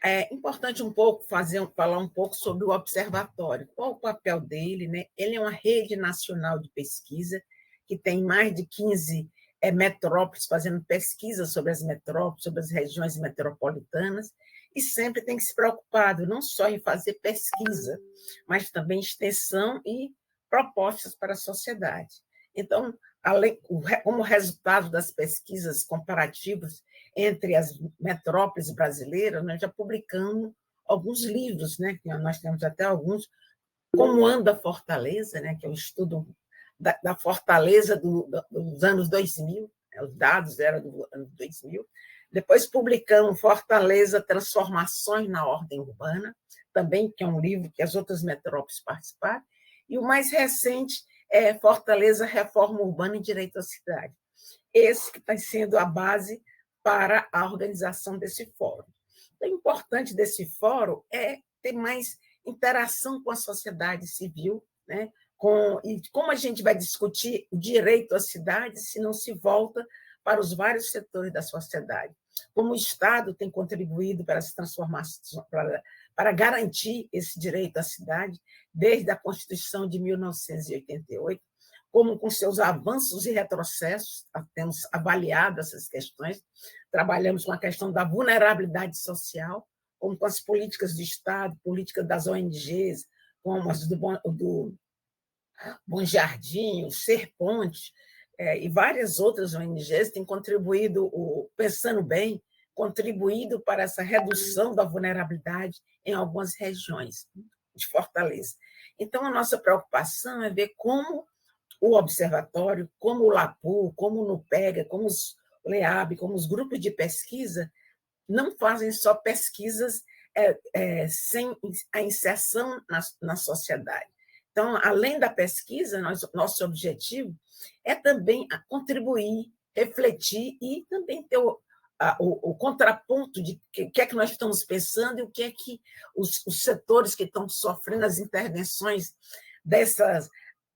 É importante falar um pouco sobre o observatório. Qual o papel dele, né? Ele é uma rede nacional de pesquisa que tem mais de 15 metrópoles fazendo pesquisa sobre as metrópoles, sobre as regiões metropolitanas, e sempre tem que se preocupado não só em fazer pesquisa, mas também extensão e propostas para a sociedade. Então, como resultado das pesquisas comparativas entre as metrópoles brasileiras, nós já publicamos alguns livros, né? Nós temos até alguns, Como Anda a Fortaleza, né? Que é um estudo da Fortaleza dos anos 2000, né? Os dados eram do ano 2000. Depois publicamos Fortaleza, Transformações na Ordem Urbana, também, que é um livro que as outras metrópoles participaram. E o mais recente é Fortaleza, Reforma Urbana e Direito à Cidade. Esse que está sendo a base para a organização desse fórum. O importante desse fórum é ter mais interação com a sociedade civil, né? E como a gente vai discutir o direito à cidade se não se volta para os vários setores da sociedade? Como o Estado tem contribuído para as transformações, para garantir esse direito à cidade, desde a Constituição de 1988, como com seus avanços e retrocessos, temos avaliado essas questões, trabalhamos com a questão da vulnerabilidade social, como com as políticas do Estado, políticas das ONGs, como as do Bom Jardim, o Ser Ponte, e várias outras ONGs têm contribuído, Pensando Bem, contribuído para essa redução da vulnerabilidade em algumas regiões de Fortaleza. Então, a nossa preocupação é ver como o observatório, como o LAPU, como o NUPEGA, como os LEAB, como os grupos de pesquisa, não fazem só pesquisas sem a inserção na sociedade. Então, além da pesquisa, nosso objetivo é também contribuir, refletir e também ter o contraponto de o que é que nós estamos pensando e o que é que os setores que estão sofrendo as intervenções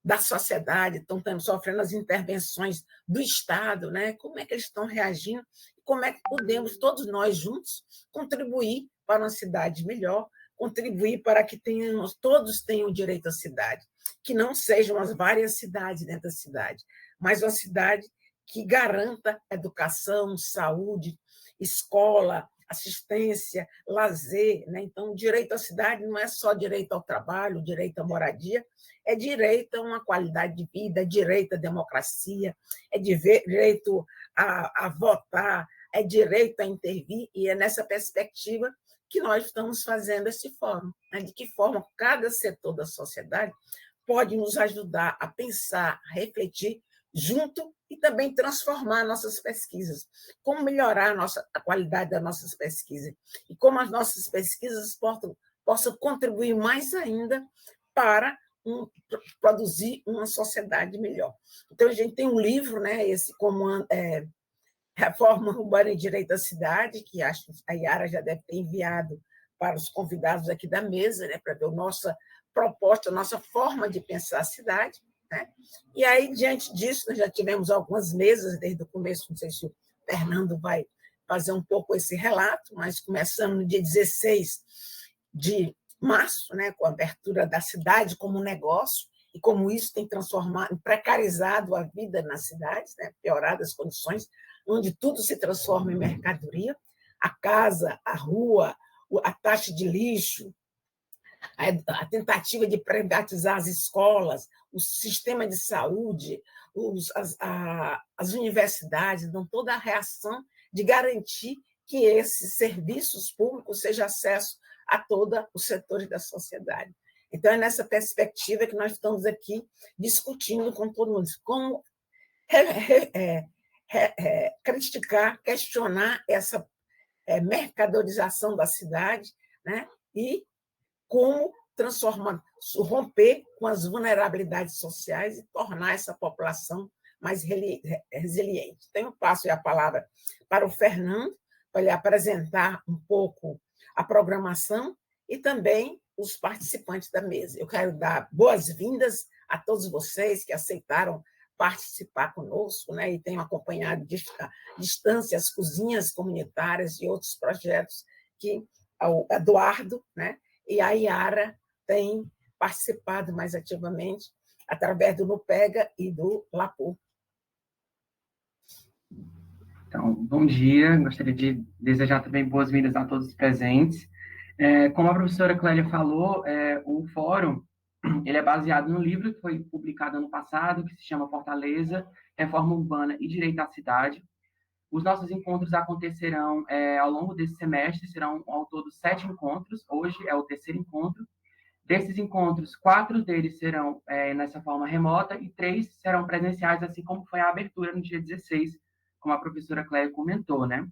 da sociedade, estão sofrendo as intervenções do Estado, né? Como é que eles estão reagindo e como é que podemos, todos nós juntos, contribuir para uma cidade melhor, contribuir para que todos tenham direito à cidade, que não sejam as várias cidades dentro da cidade, mas uma cidade que garanta educação, saúde, escola, assistência, lazer, né? Então, o direito à cidade não é só direito ao trabalho, direito à moradia, é direito a uma qualidade de vida, é direito à democracia, é direito a votar, é direito a intervir, e é nessa perspectiva que nós estamos fazendo esse fórum, né? De que forma cada setor da sociedade pode nos ajudar a pensar, a refletir junto e também transformar nossas pesquisas, como melhorar a qualidade das nossas pesquisas e como as nossas pesquisas possam contribuir mais ainda para produzir uma sociedade melhor. Então, a gente tem um livro, né, esse Reforma Urbana e Direito à Cidade, que acho que a Yara já deve ter enviado para os convidados aqui da mesa, né, para ver a nossa proposta, a nossa forma de pensar a cidade, né? E aí, diante disso, nós já tivemos algumas mesas desde o começo, não sei se o Fernando vai fazer um pouco esse relato, mas começamos no dia 16 de março, né, com a abertura da cidade como negócio, e como isso tem transformado, precarizado a vida nas cidades, né, piorado as condições, onde tudo se transforma em mercadoria, a casa, a rua, a taxa de lixo, a tentativa de privatizar as escolas, o sistema de saúde, as universidades, dão toda a reação de garantir que esses serviços públicos sejam acesso a todos os setores da sociedade. Então, é nessa perspectiva que nós estamos aqui discutindo com todo mundo como criticar, questionar essa mercadorização da cidade, né? E como transformar, romper com as vulnerabilidades sociais e tornar essa população mais resiliente. Então, eu passo a palavra para o Fernando, para ele apresentar um pouco a programação e também os participantes da mesa. Eu quero dar boas-vindas a todos vocês que aceitaram participar conosco, né, e tenham acompanhado à distância as cozinhas comunitárias e outros projetos que ao Eduardo, né? E a Yara tem participado mais ativamente através do NUPEGA e do LAPU. Então, bom dia, gostaria de desejar também boas-vindas a todos os presentes. Como a professora Clélia falou, o fórum ele é baseado no livro que foi publicado ano passado, que se chama Fortaleza, Reforma Urbana e Direito à Cidade. Os nossos encontros acontecerão ao longo desse semestre, serão ao todo 7 encontros, hoje é o terceiro encontro. Desses encontros, 4 deles serão nessa forma remota e 3 serão presenciais, assim como foi a abertura no dia 16, como a professora Clélia comentou, né?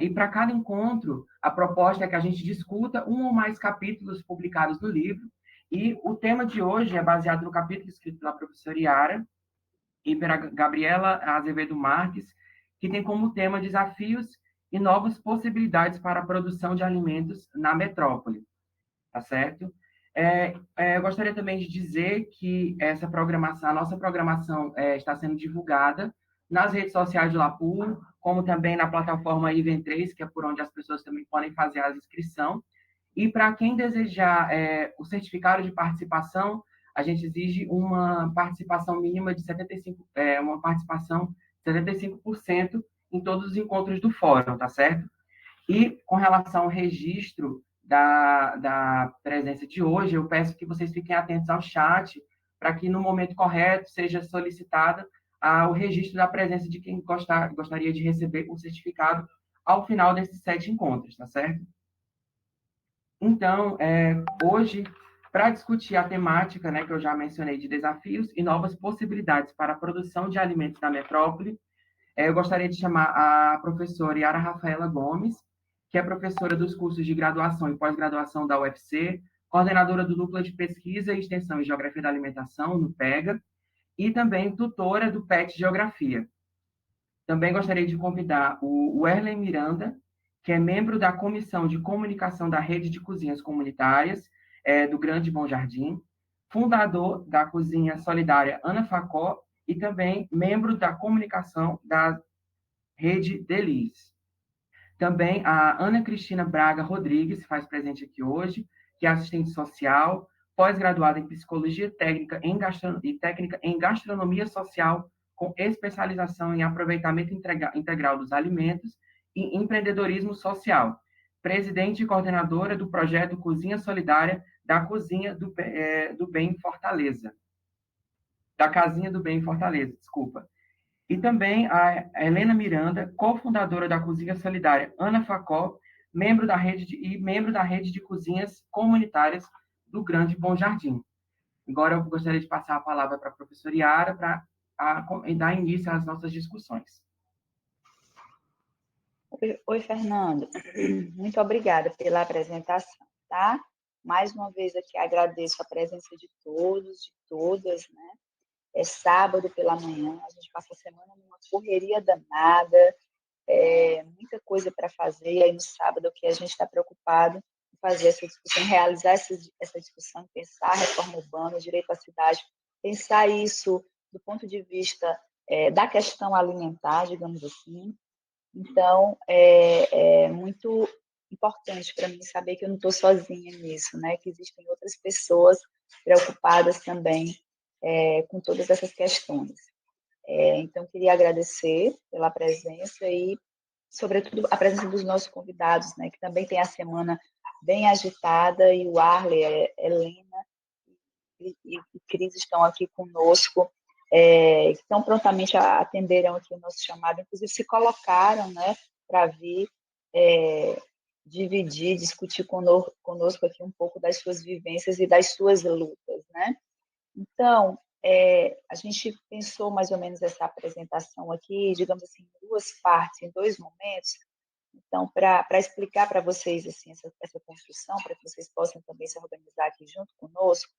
E para cada encontro, a proposta é que a gente discuta um ou mais capítulos publicados no livro, e o tema de hoje é baseado no capítulo escrito pela professora Yara e pela Gabriela Azevedo Marques, que tem como tema desafios e novas possibilidades para a produção de alimentos na metrópole, tá certo? Eu gostaria também de dizer que essa programação, a nossa programação está sendo divulgada nas redes sociais do LAPU, como também na plataforma Event3, que é por onde as pessoas também podem fazer a inscrição. E para quem desejar o certificado de participação, a gente exige uma participação mínima de 75%, uma participação de 75% em todos os encontros do fórum, tá certo? E com relação ao registro da presença de hoje, eu peço que vocês fiquem atentos ao chat, para que no momento correto seja solicitada o registro da presença de quem gostaria de receber o certificado ao final desses 7 encontros, tá certo? Então, hoje, para discutir a temática, né, que eu já mencionei, de desafios e novas possibilidades para a produção de alimentos na metrópole, eu gostaria de chamar a professora Yara Rafaela Gomes, que é professora dos cursos de graduação e pós-graduação da UFC, coordenadora do Núcleo de Pesquisa e Extensão em Geografia da Alimentação, no PEGA, e também tutora do PET Geografia. Também gostaria de convidar o Werlen Miranda, que é membro da Comissão de Comunicação da Rede de Cozinhas Comunitárias do Grande Bom Jardim, fundador da Cozinha Solidária Ana Facó e também membro da comunicação da Rede Delis. Também a Ana Cristina Braga Rodrigues se faz presente aqui hoje, que é assistente social, pós-graduada em Psicologia técnica em Gastronomia Social, com especialização em aproveitamento integral dos alimentos e empreendedorismo social. Presidente e coordenadora do projeto Cozinha Solidária da Cozinha do Bem Fortaleza. Da Casinha do Bem Fortaleza, desculpa. E também a Helena Miranda, cofundadora da Cozinha Solidária Ana Facó, membro da rede de cozinhas comunitárias do Grande Bom Jardim. Agora eu gostaria de passar a palavra para a professora Yara para dar início às nossas discussões. Oi, Fernando. Muito obrigada pela apresentação, tá? Mais uma vez aqui agradeço a presença de todos, de todas, né? É sábado pela manhã, a gente passa a semana numa correria danada, muita coisa para fazer, e aí no sábado que a gente está preocupado em fazer essa discussão, realizar essa discussão, pensar a reforma urbana, o direito à cidade, pensar isso do ponto de vista da questão alimentar, digamos assim. Então, é muito importante para mim saber que eu não estou sozinha nisso, né? Que existem outras pessoas preocupadas também com todas essas questões. Então, queria agradecer pela presença e, sobretudo, a presença dos nossos convidados, né? Que também tem a semana bem agitada, e o Arley, a Helena e Cris estão aqui conosco, então prontamente atenderam aqui o nosso chamado, inclusive se colocaram, né, para vir dividir, discutir conosco aqui um pouco das suas vivências e das suas lutas, né? Então, a gente pensou mais ou menos essa apresentação aqui, digamos assim, em 2 partes, em 2 momentos. Então, para explicar para vocês assim, essa construção, para que vocês possam também se organizar aqui junto conosco,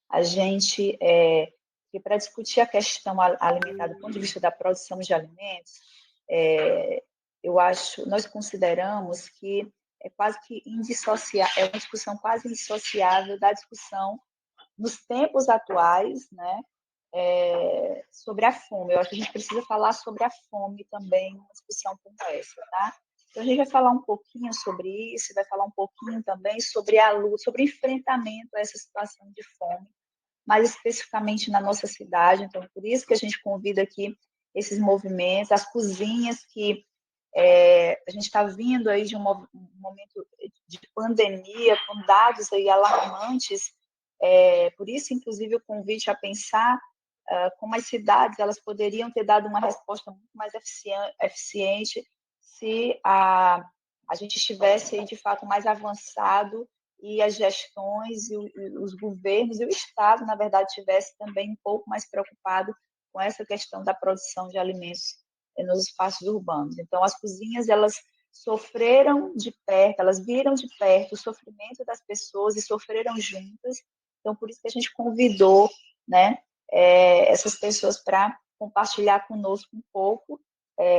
a gente, que para discutir a questão alimentar do ponto de vista da produção de alimentos, nós consideramos que é quase que é uma discussão quase indissociável da discussão nos tempos atuais, né, sobre a fome. Eu acho que a gente precisa falar sobre a fome também numa discussão como essa, tá? Então, a gente vai falar um pouquinho sobre isso, vai falar um pouquinho também sobre a luta, sobre o enfrentamento a essa situação de fome, mais especificamente na nossa cidade. Então, por isso que a gente convida aqui esses movimentos, as cozinhas que a gente está vindo aí de um momento de pandemia, com dados aí alarmantes, por isso, inclusive, o convite a pensar como as cidades elas poderiam ter dado uma resposta muito mais eficiente se a gente estivesse aí, de fato, mais avançado e as gestões e os governos e o Estado, na verdade, estivesse também um pouco mais preocupado com essa questão da produção de alimentos nos espaços urbanos. Então, as cozinhas, elas sofreram de perto, elas viram de perto o sofrimento das pessoas e sofreram juntas. Então, por isso que a gente convidou, né, essas pessoas para compartilhar conosco um pouco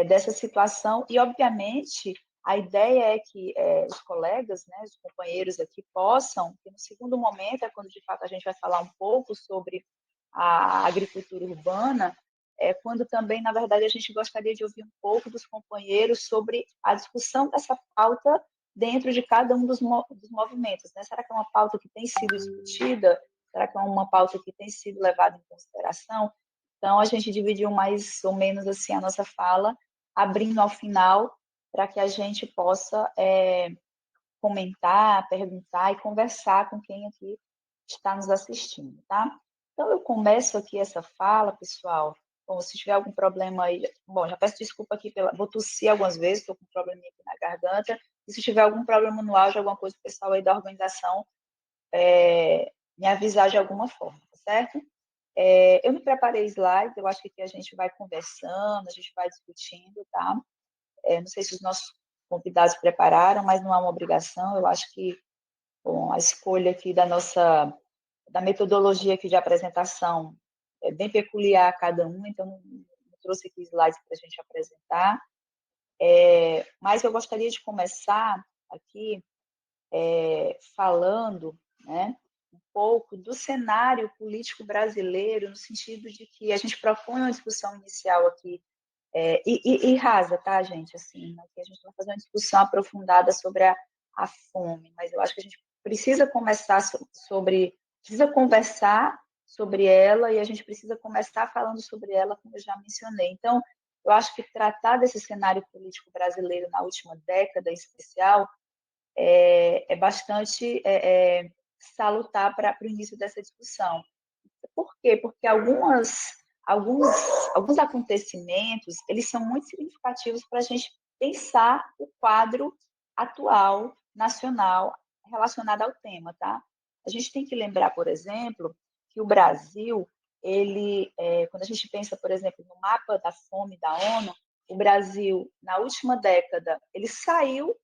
dessa situação. E, obviamente, a ideia é que os colegas, né, os companheiros aqui possam, que no segundo momento é quando, de fato, a gente vai falar um pouco sobre a agricultura urbana, quando também, na verdade, a gente gostaria de ouvir um pouco dos companheiros sobre a discussão dessa pauta dentro de cada um dos movimentos, né? Será que é uma pauta que tem sido discutida? Será que é uma pauta que tem sido levada em consideração? Então, a gente dividiu mais ou menos assim a nossa fala, abrindo ao final para que a gente possa comentar, perguntar e conversar com quem aqui está nos assistindo, tá? Então, eu começo aqui essa fala, pessoal. Bom, se tiver algum problema aí... Bom, já peço desculpa aqui, vou tossir algumas vezes, estou com um probleminha aqui na garganta. E se tiver algum problema no áudio, alguma coisa, o pessoal aí da organização me avisar de alguma forma, tá certo? Eu me preparei slides, eu acho que aqui a gente vai conversando, a gente vai discutindo, tá? Não sei se os nossos convidados prepararam, mas não é uma obrigação. Eu acho que, bom, a escolha aqui da metodologia aqui de apresentação é bem peculiar a cada um, então não trouxe aqui slides para a gente apresentar. Mas eu gostaria de começar aqui falando, né, um pouco do cenário político brasileiro, no sentido de que a gente propõe uma discussão inicial aqui, e rasa, tá, gente? Assim, aqui a gente vai fazer uma discussão aprofundada sobre a fome, mas eu acho que a gente precisa começar precisa conversar sobre ela e a gente precisa começar falando sobre ela, como eu já mencionei. Então, eu acho que tratar desse cenário político brasileiro na última década, em especial, é bastante salutar para o início dessa discussão. Por quê? Porque alguns acontecimentos, eles são muito significativos para a gente pensar o quadro atual, nacional, relacionado ao tema, tá? A gente tem que lembrar, por exemplo, que o Brasil, quando a gente pensa, por exemplo, no mapa da fome da ONU, o Brasil, na última década, ele saiu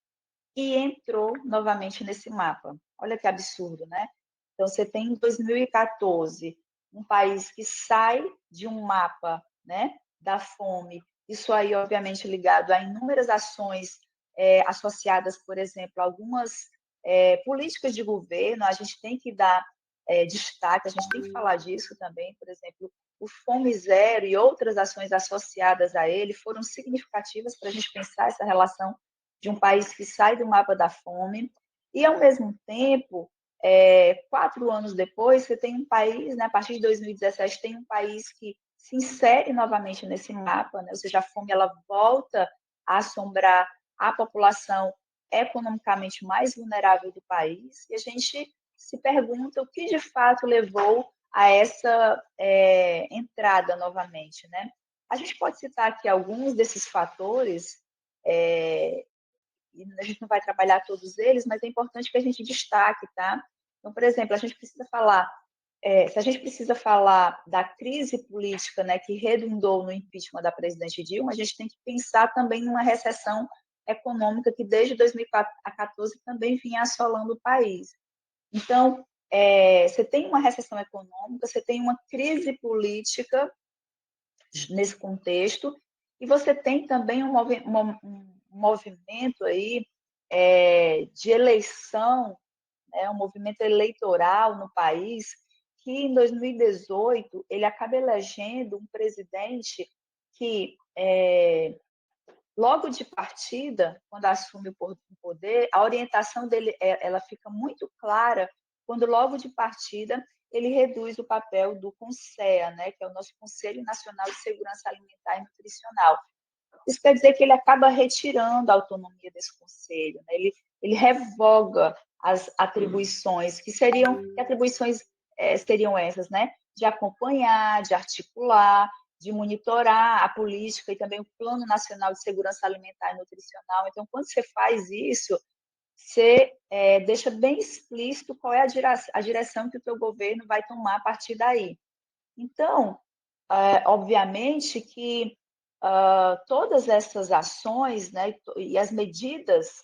e entrou novamente nesse mapa. Olha que absurdo, né? Então, você tem em 2014 um país que sai de um mapa, né, da fome, isso aí, obviamente, ligado a inúmeras ações associadas, por exemplo, a algumas políticas de governo, a gente tem que dar destaque, a gente tem que falar disso também, por exemplo, o Fome Zero e outras ações associadas a ele foram significativas para a gente pensar essa relação de um país que sai do mapa da fome, e, ao mesmo tempo, 4 anos depois, você tem um país, né, a partir de 2017, tem um país que se insere novamente nesse mapa, né, ou seja, a fome ela volta a assombrar a população economicamente mais vulnerável do país, e a gente se pergunta o que de fato levou a essa entrada novamente, né? A gente pode citar aqui alguns desses fatores, a gente não vai trabalhar todos eles, mas é importante que a gente destaque, tá? Então, por exemplo, a gente precisa falar, se a gente precisa falar da crise política, né, que redundou no impeachment da presidente Dilma, a gente tem que pensar também numa recessão econômica que desde 2014 também vinha assolando o país. Então, você tem uma recessão econômica, você tem uma crise política nesse contexto, e você tem também um movimento aí de eleição, né, um movimento eleitoral no país, que em 2018 ele acaba elegendo um presidente que logo de partida, quando assume o poder, a orientação dele ela fica muito clara quando logo de partida ele reduz o papel do CONSEA, né, que é o nosso Conselho Nacional de Segurança Alimentar e Nutricional. Isso quer dizer que ele acaba retirando a autonomia desse conselho, né? Ele revoga as atribuições, que atribuições seriam essas, né? De acompanhar, de articular, de monitorar a política e também o Plano Nacional de Segurança Alimentar e Nutricional. Então, quando você faz isso, você deixa bem explícito qual é a direção que o teu governo vai tomar a partir daí. Então, obviamente que todas essas ações, né, e as medidas,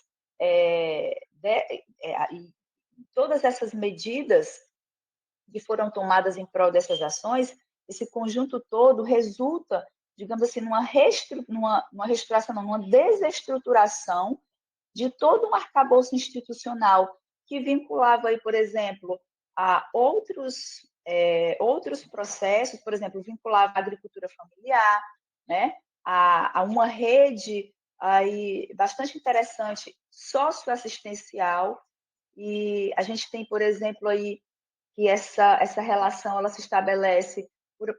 todas essas medidas que foram tomadas em prol dessas ações, esse conjunto todo resulta, digamos assim, numa reestruturação, numa desestruturação de todo um arcabouço institucional que vinculava, aí, por exemplo, a outros processos, por exemplo, vinculava a agricultura familiar, né, a uma rede aí bastante interessante socioassistencial, e a gente tem, por exemplo, aí que essa relação ela se estabelece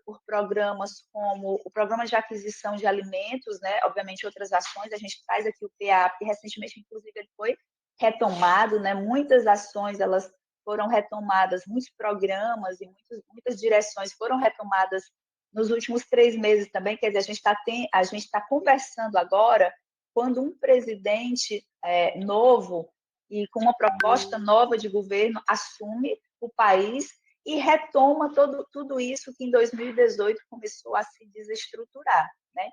por programas como o Programa de Aquisição de Alimentos, né? Obviamente outras ações, a gente traz aqui o PA, porque recentemente, inclusive, ele foi retomado, né? Muitas ações elas foram retomadas, muitos programas e muitas direções foram retomadas nos últimos 3 meses também, quer dizer, a gente está conversando agora quando um presidente novo e com uma proposta nova de governo assume o país e retoma tudo isso que em 2018 começou a se desestruturar, né?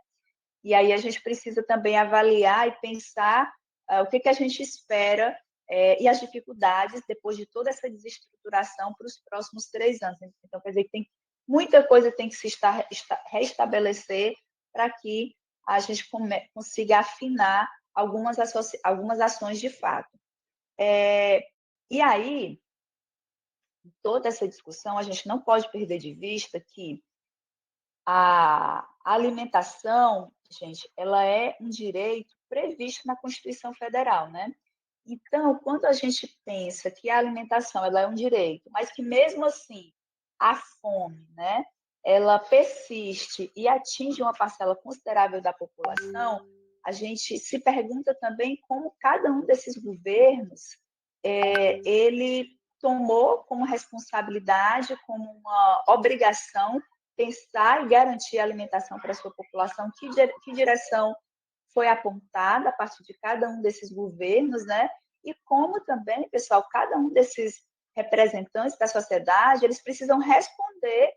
E aí a gente precisa também avaliar e pensar o que a gente espera e as dificuldades depois de toda essa desestruturação para os próximos 3 anos. Então, quer dizer que muita coisa tem que se restabelecer para que a gente consiga afinar algumas ações de fato. E aí, toda essa discussão, a gente não pode perder de vista que a alimentação, gente, ela é um direito previsto na Constituição Federal, né? Então, quando a gente pensa que a alimentação ela é um direito, mas que mesmo assim a fome, né, ela persiste e atinge uma parcela considerável da população, a gente se pergunta também como cada um desses governos ele tomou como responsabilidade, como uma obrigação, pensar e garantir a alimentação para a sua população, que direção foi apontada a partir de cada um desses governos, né? E como também, pessoal, cada um desses representantes da sociedade, eles precisam responder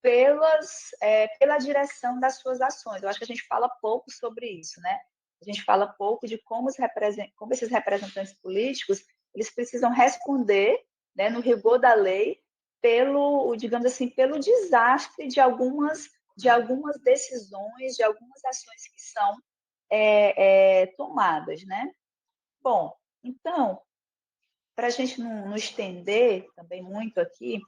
pela direção das suas ações. Eu acho que a gente fala pouco sobre isso, né? A gente fala pouco de como esses representantes políticos eles precisam responder, né, no rigor da lei, digamos assim, pelo desastre de algumas decisões, de algumas ações que são tomadas, né? Bom, então, para a gente não estender também muito aqui,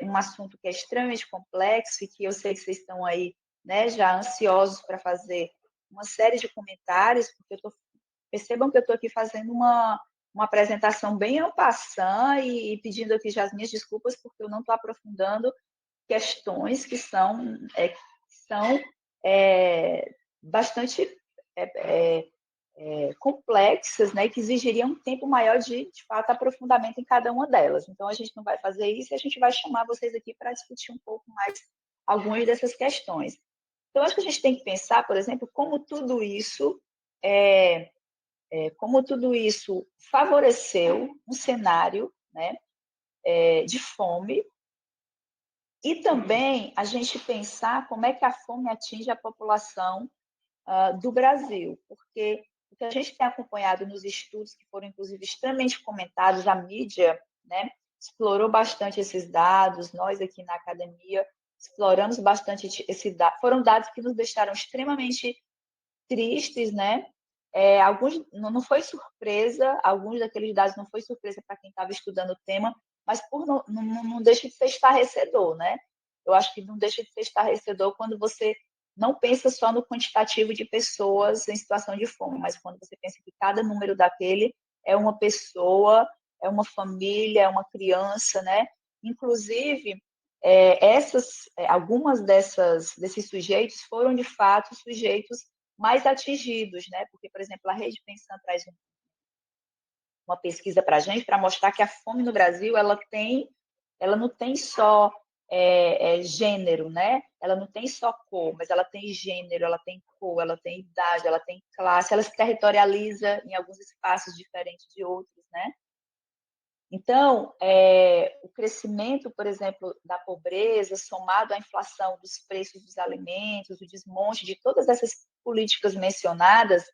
um assunto que é extremamente complexo e que eu sei que vocês estão aí, né, já ansiosos para fazer uma série de comentários, porque percebam que eu estou aqui fazendo uma apresentação bem en passant e pedindo aqui já as minhas desculpas, porque eu não estou aprofundando questões que são bastante complexas, né, que exigiriam um tempo maior de fato, aprofundamento em cada uma delas. Então, a gente não vai fazer isso e a gente vai chamar vocês aqui para discutir um pouco mais algumas dessas questões. Então, acho que a gente tem que pensar, por exemplo, como tudo isso favoreceu um cenário, né, de fome, e também a gente pensar como é que a fome atinge a população do Brasil, porque o que a gente tem acompanhado nos estudos, que foram, inclusive, extremamente comentados, a mídia, né, explorou bastante esses dados, nós aqui na academia exploramos bastante foram dados que nos deixaram extremamente tristes, né? Alguns não foi surpresa, alguns daqueles dados não foi surpresa para quem estava estudando o tema, mas não deixa de ser estarrecedor, né? Eu acho que não deixa de ser estarrecedor quando você não pensa só no quantitativo de pessoas em situação de fome, mas quando você pensa que cada número daquele é uma pessoa, é uma família, é uma criança, né? Inclusive, algumas desses sujeitos foram, de fato, sujeitos mais atingidos, né? Porque, por exemplo, a Rede Pensão traz uma pesquisa para a gente para mostrar que a fome no Brasil ela não tem só gênero, né? Ela não tem só cor, mas ela tem gênero, ela tem cor, ela tem idade, ela tem classe, ela se territorializa em alguns espaços diferentes de outros, né? Então, o crescimento, por exemplo, da pobreza, somado à inflação dos preços dos alimentos, o desmonte de todas essas políticas mencionadas,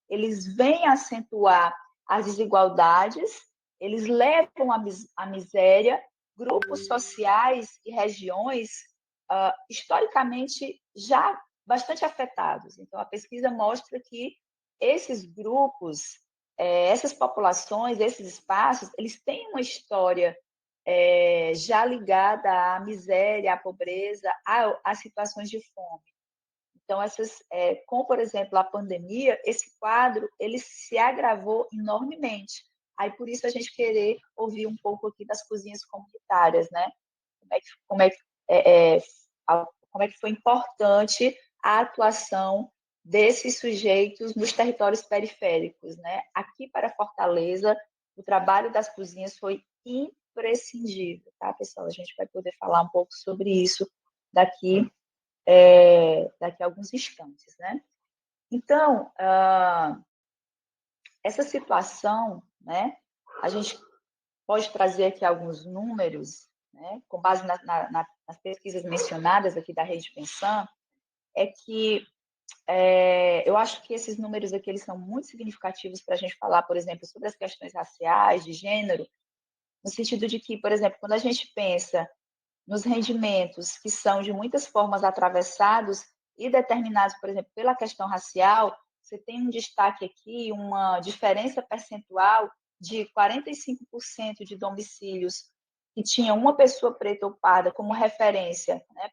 eles vêm acentuar as desigualdades, eles levam à miséria grupos sociais e regiões historicamente já bastante afetados. Então, a pesquisa mostra que esses grupos, essas populações, esses espaços, eles têm uma história já ligada à miséria, à pobreza, a situações de fome. Então, com, por exemplo, a pandemia, esse quadro ele se agravou enormemente. Aí, por isso, a gente querer ouvir um pouco aqui das cozinhas comunitárias, né? Como é que foi importante a atuação desses sujeitos nos territórios periféricos, né? Aqui para Fortaleza, o trabalho das cozinhas foi imprescindível, tá, pessoal? A gente vai poder falar um pouco sobre isso daqui a alguns instantes, né? Então, essa situação, né? A gente pode trazer aqui alguns números, né? Com base nas pesquisas mencionadas aqui da Rede Pensão, é que eu acho que esses números aqui eles são muito significativos para a gente falar, por exemplo, sobre as questões raciais, de gênero, no sentido de que, por exemplo, quando a gente pensa nos rendimentos que são de muitas formas atravessados e determinados, por exemplo, pela questão racial, você tem um destaque aqui, uma diferença percentual de 45% de domicílios que tinham uma pessoa preta ou parda como referência, né,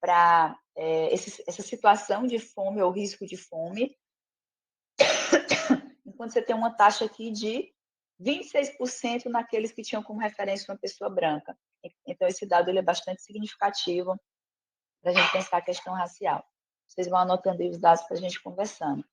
para essa situação de fome ou risco de fome, enquanto você tem uma taxa aqui de 26% naqueles que tinham como referência uma pessoa branca. Então, esse dado ele é bastante significativo para a gente pensar a questão racial. Vocês vão anotando aí os dados para a gente conversando.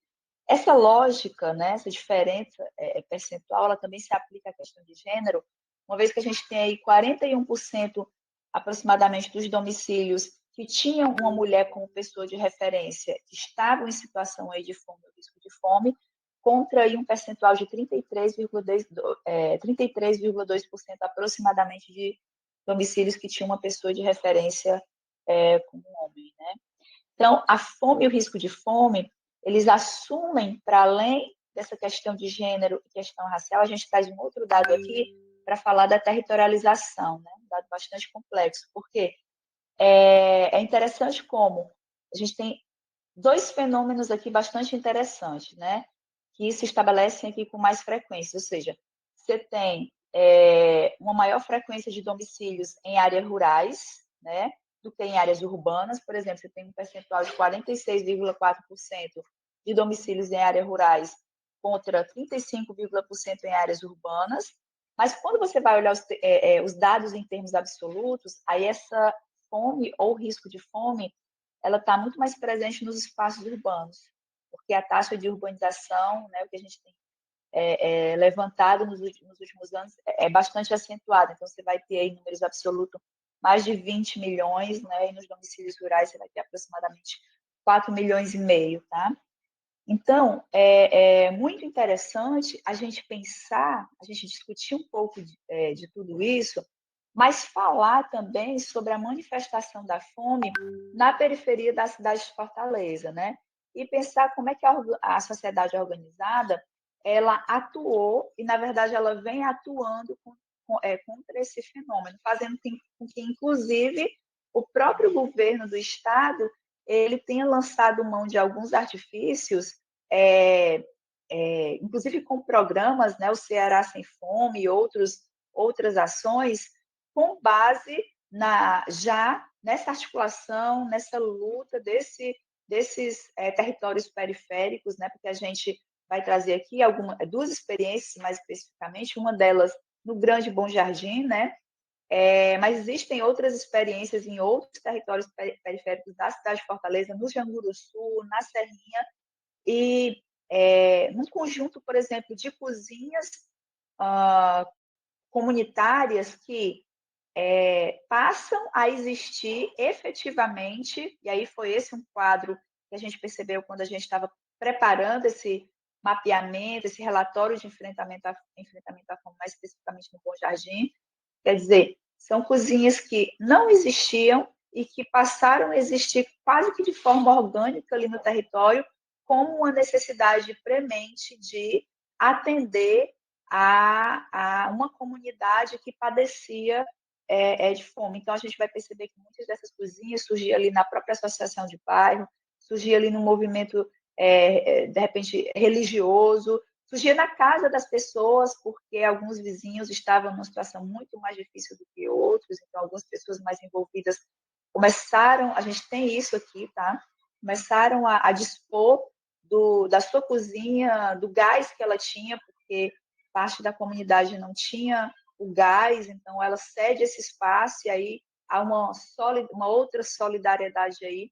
Essa lógica, né, essa diferença percentual, ela também se aplica à questão de gênero, uma vez que a gente tem aí 41% aproximadamente dos domicílios que tinham uma mulher como pessoa de referência, que estavam em situação aí de fome ou risco de fome, contra aí um percentual de 33,2% aproximadamente de domicílios que tinham uma pessoa de referência como homem, né? Então, a fome e o risco de fome, eles assumem, para além dessa questão de gênero e questão racial, a gente traz um outro dado aqui para falar da territorialização, né? Um dado bastante complexo, porque é interessante como a gente tem dois fenômenos aqui bastante interessantes, né? Que se estabelecem aqui com mais frequência, ou seja, você tem uma maior frequência de domicílios em áreas rurais, né? Do que em áreas urbanas. Por exemplo, você tem um percentual de 46,4% de domicílios em áreas rurais contra 35,% em áreas urbanas. Mas quando você vai olhar os dados em termos absolutos, aí essa fome ou risco de fome, ela está muito mais presente nos espaços urbanos, porque a taxa de urbanização, né, o que a gente tem levantado nos últimos anos, é bastante acentuada. Então, você vai ter aí números absolutos mais de 20 milhões, né, e nos domicílios rurais você vai ter aproximadamente 4 milhões e meio, tá? Então, é muito interessante a gente pensar, a gente discutir um pouco de tudo isso, mas falar também sobre a manifestação da fome na periferia da cidade de Fortaleza, né? E pensar como é que a sociedade organizada ela atuou e, na verdade, ela vem atuando contra esse fenômeno, fazendo com que, inclusive, o próprio governo do Estado ele tenha lançado mão de alguns artifícios, inclusive com programas, né, o Ceará Sem Fome e outras ações, com base já nessa articulação, nessa luta desses territórios periféricos, né? Porque a gente vai trazer aqui duas experiências, mais especificamente, uma delas no Grande Bom Jardim, né? Mas existem outras experiências em outros territórios periféricos da cidade de Fortaleza, no Janguru Sul, na Serrinha, e num conjunto, por exemplo, de cozinhas comunitárias que passam a existir efetivamente, e aí foi esse um quadro que a gente percebeu quando a gente estava preparando esse mapeamento, esse relatório de enfrentamento à fome, mais especificamente no Bom Jardim. Quer dizer, são cozinhas que não existiam e que passaram a existir quase que de forma orgânica ali no território, como uma necessidade premente de atender a uma comunidade que padecia de fome. Então, a gente vai perceber que muitas dessas cozinhas surgiam ali na própria associação de bairro, surgia ali no movimento, de repente, religioso, surgia na casa das pessoas, porque alguns vizinhos estavam numa situação muito mais difícil do que outros, então algumas pessoas mais envolvidas começaram, a gente tem isso aqui, tá? Começaram a dispor da sua cozinha, do gás que ela tinha, porque parte da comunidade não tinha o gás, então ela cede esse espaço e aí há uma outra solidariedade aí